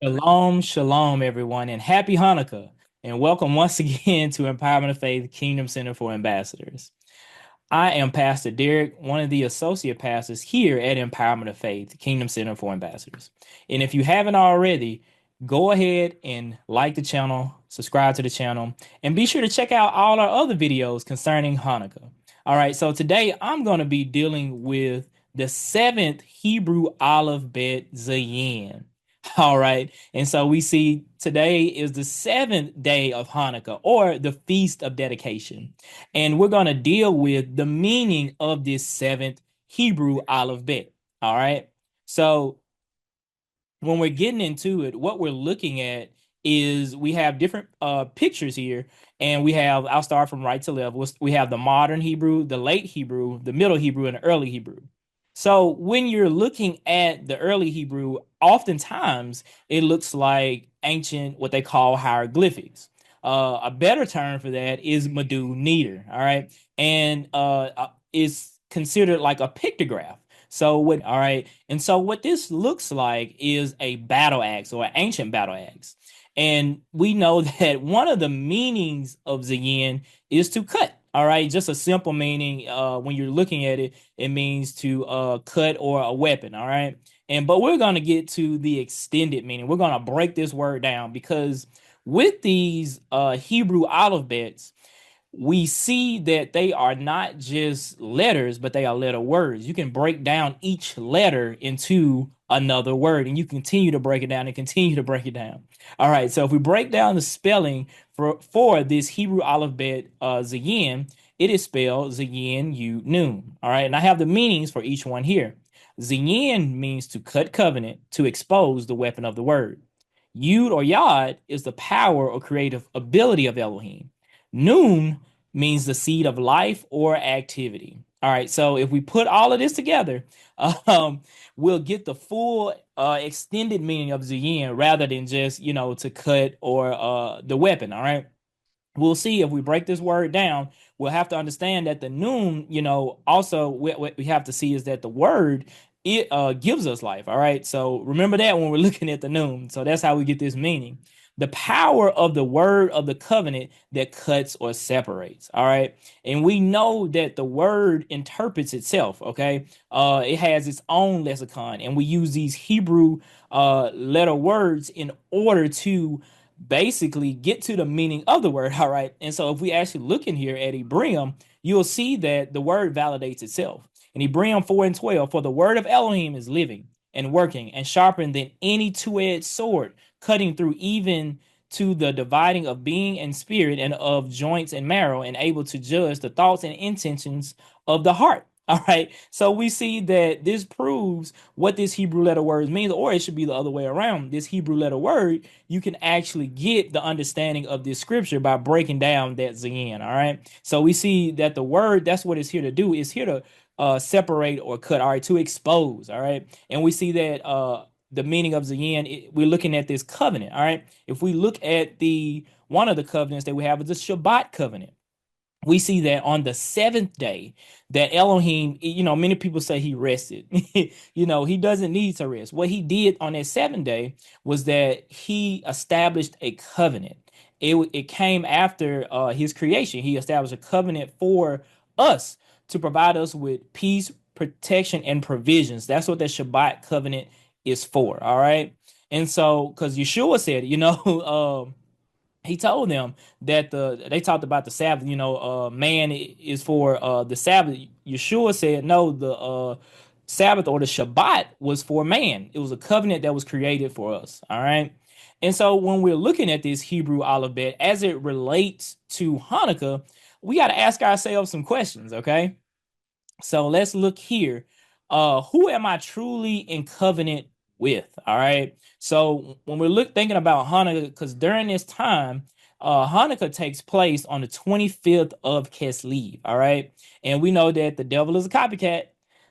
Shalom, shalom, everyone, and happy Hanukkah. And welcome once again to Empowerment of Faith Kingdom Center for Ambassadors. I am Pastor Derek, one of the associate pastors here at Empowerment of Faith Kingdom Center for Ambassadors. And if you haven't already, go ahead and like the channel, subscribe to the channel, and be sure to check out all our other videos concerning Hanukkah. All right, so today I'm going to be dealing with the seventh Hebrew alphabet Zayin. All right. And so we see today is the seventh day of Hanukkah or the Feast of Dedication. And we're going to deal with the meaning of this seventh Hebrew alphabet. All right. So when we're getting into it, what we're looking at is we have different pictures here, and I'll start from right to left. We have the modern Hebrew, the late Hebrew, the middle Hebrew, and the early Hebrew. So when you're looking at the early Hebrew, oftentimes it looks like ancient, what they call hieroglyphics. A better term for that is Madu Neter, all right, and is considered like a pictograph. All right, and so what this looks like is a battle axe or an ancient battle axe. And we know that one of the meanings of Zayin is to cut. All right, just a simple meaning. When you're looking at it, it means to cut or a weapon. All right, but we're gonna get to the extended meaning. We're gonna break this word down because with these Hebrew alphabets, we see that they are not just letters, but they are letter words. You can break down each letter into another word, and you continue to break it down and continue to break it down. All right, so if we break down the spelling for this Hebrew alphabet, Zayin, it is spelled Zayin Yu Nun. All right, and I have the meanings for each one here. Zayin means to cut covenant, to expose the weapon of the word. Yud or Yod is the power or creative ability of Elohim. Noon means the seed of life or activity. All right, so if we put all of this together, um, we'll get the full extended meaning of Zayin rather than just, to cut or the weapon. All right, we'll see if we break this word down. We'll have to understand that the noon, also what we have to see is that the word it gives us life. All right, so remember that when we're looking at the noon. So that's how we get this meaning. The power of the word of the covenant that cuts or separates. All right, and we know that the word interprets itself. Okay, it has its own lexicon, and we use these Hebrew letter words in order to basically get to the meaning of the word. All right. And so if we actually look in here at Hebrew, you'll see that the word validates itself. In Hebrew 4 and 12, for the word of Elohim is living and working and sharper than any two-edged sword, cutting through even to the dividing of being and spirit and of joints and marrow, and able to judge the thoughts and intentions of the heart. All right. So we see that this proves what this Hebrew letter word means, or it should be the other way around. This Hebrew letter word, you can actually get the understanding of this scripture by breaking down that Zayin. All right. So we see that the word, that's what it's here to do, is here to separate or cut, all right, to expose. All right. And we see that the meaning of Zayin, we're looking at this covenant. All right. If we look at the one of the covenants that we have is the Shabbat covenant, we see that on the seventh day that Elohim, many people say he rested. He doesn't need to rest. What he did on that seventh day was that he established a covenant. It came after his creation. He established a covenant for us to provide us with peace, protection, and provisions. That's what the Shabbat covenant is for. All right. And so, because Yeshua said, he told them that they talked about the Sabbath. Man is for the Sabbath. Yeshua said no. The Sabbath or the Shabbat was for man. It was a covenant that was created for us. All right. And so when we're looking at this Hebrew alphabet as it relates to Hanukkah, we got to ask ourselves some questions. Okay. So let's look here. Who am I truly in covenant with? All right. So when we're thinking about Hanukkah, because during this time, Hanukkah takes place on the 25th of Kislev. All right. And we know that the devil is a copycat.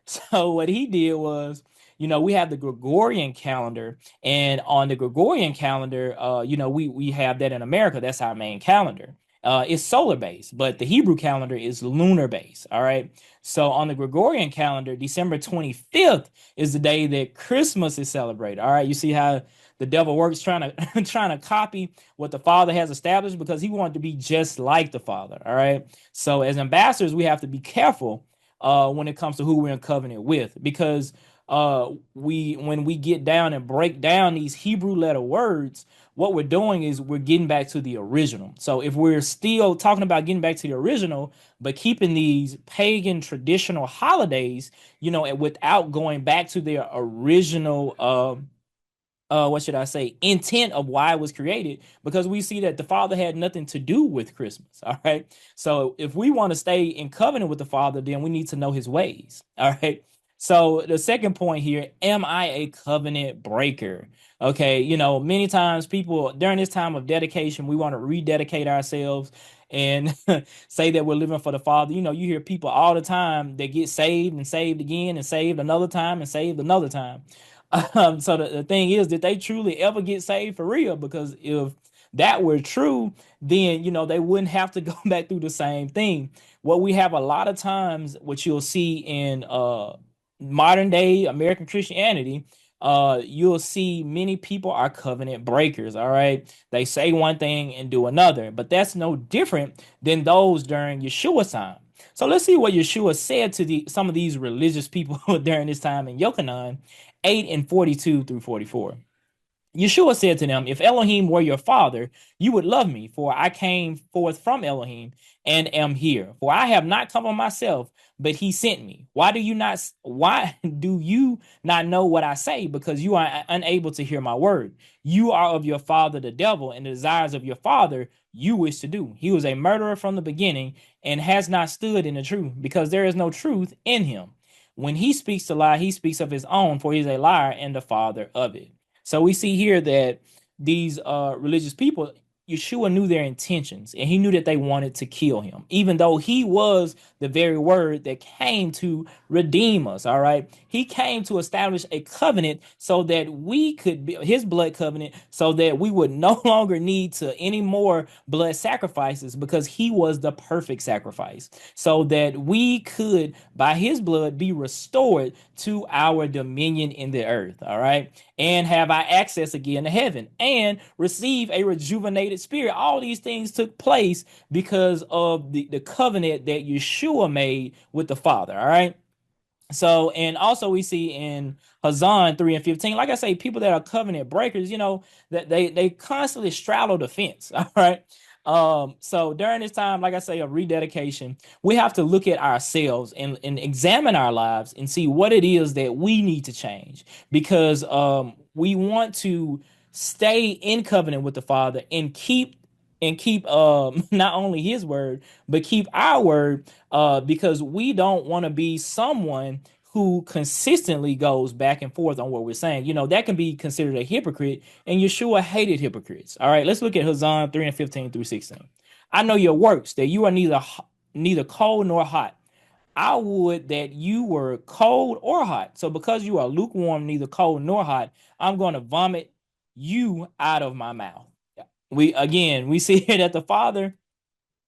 So what he did was, we have the Gregorian calendar, and on the Gregorian calendar, we have that in America. That's our main calendar. It's solar based, but the Hebrew calendar is lunar based. All right. So on the Gregorian calendar, December 25th is the day that Christmas is celebrated. All right. You see how the devil works trying to trying to copy what the Father has established because he wanted to be just like the Father. All right. So as ambassadors, we have to be careful when it comes to who we're in covenant with, because we when we get down and break down these Hebrew letter words, what we're doing is we're getting back to the original. So if we're still talking about getting back to the original, but keeping these pagan traditional holidays, and without going back to their original what should I say, intent of why it was created, because we see that the Father had nothing to do with Christmas. All right. So if we want to stay in covenant with the Father, then we need to know his ways. All right. So the second point here, am I a covenant breaker? Okay, many times people during this time of dedication, we want to rededicate ourselves and say that we're living for the Father. You hear people all the time that get saved and saved again and saved another time and saved another time. So the thing is, did they truly ever get saved for real? Because if that were true, then they wouldn't have to go back through the same thing. What we have a lot of times, what you'll see in modern day American Christianity, you'll see many people are covenant breakers. All right, they say one thing and do another, but that's no different than those during Yeshua's time. So let's see what Yeshua said to some of these religious people during this time in Yochanan 8 and 42 through 44. Yeshua said to them, if Elohim were your father, you would love me, for I came forth from Elohim and am here. For I have not come of myself, but he sent me. Why do you not know what I say? Because you are unable to hear my word. You are of your father the devil, and the desires of your father you wish to do. He was a murderer from the beginning and has not stood in the truth, because there is no truth in him. When he speaks to lie, he speaks of his own, for he is a liar and the father of it. So we see here that these religious people, Yeshua knew their intentions, and he knew that they wanted to kill him, even though he was the very word that came to redeem us. All right. He came to establish a covenant so that we could be his blood covenant, so that we would no longer need to any more blood sacrifices, because he was the perfect sacrifice, so that we could, by his blood, be restored to our dominion in the earth. All right. And have our access again to heaven and receive a rejuvenated spirit. All these things took place because of the covenant that Yeshua made with the Father. All right. So, and also we see in Hazan 3 and 15, like I say, people that are covenant breakers, that they constantly straddle the fence. All right. So during this time, like I say, of rededication, we have to look at ourselves and examine our lives and see what it is that we need to change, because we want to stay in covenant with the Father and keep not only his word, but keep our word, because we don't want to be someone who consistently goes back and forth on what we're saying. That can be considered a hypocrite, and Yeshua hated hypocrites. All right, let's look at Hazan 3 and 15 through 16. I know your works, that you are neither cold nor hot. I would that you were cold or hot. So because you are lukewarm, neither cold nor hot, I'm going to vomit you out of my mouth. We see here that the Father,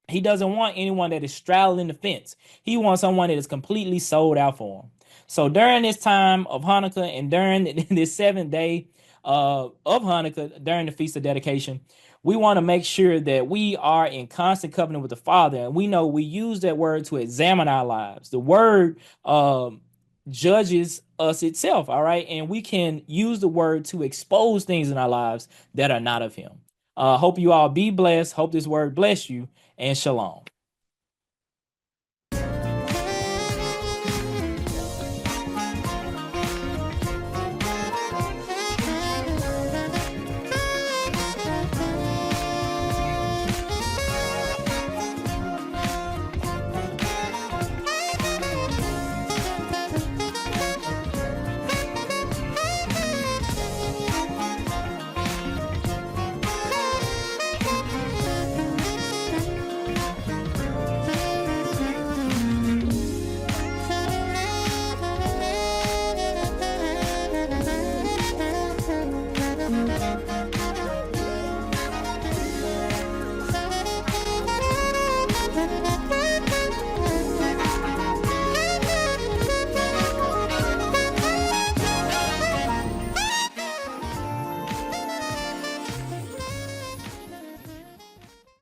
he doesn't want anyone that is straddling the fence. He wants someone that is completely sold out for him. So during this time of Hanukkah and during this seventh day of Hanukkah, during the Feast of Dedication, we want to make sure that we are in constant covenant with the Father. And we know we use that word to examine our lives. The word judges us itself, all right? And we can use the word to expose things in our lives that are not of him. Hope you all be blessed. Hope this word bless you, and shalom.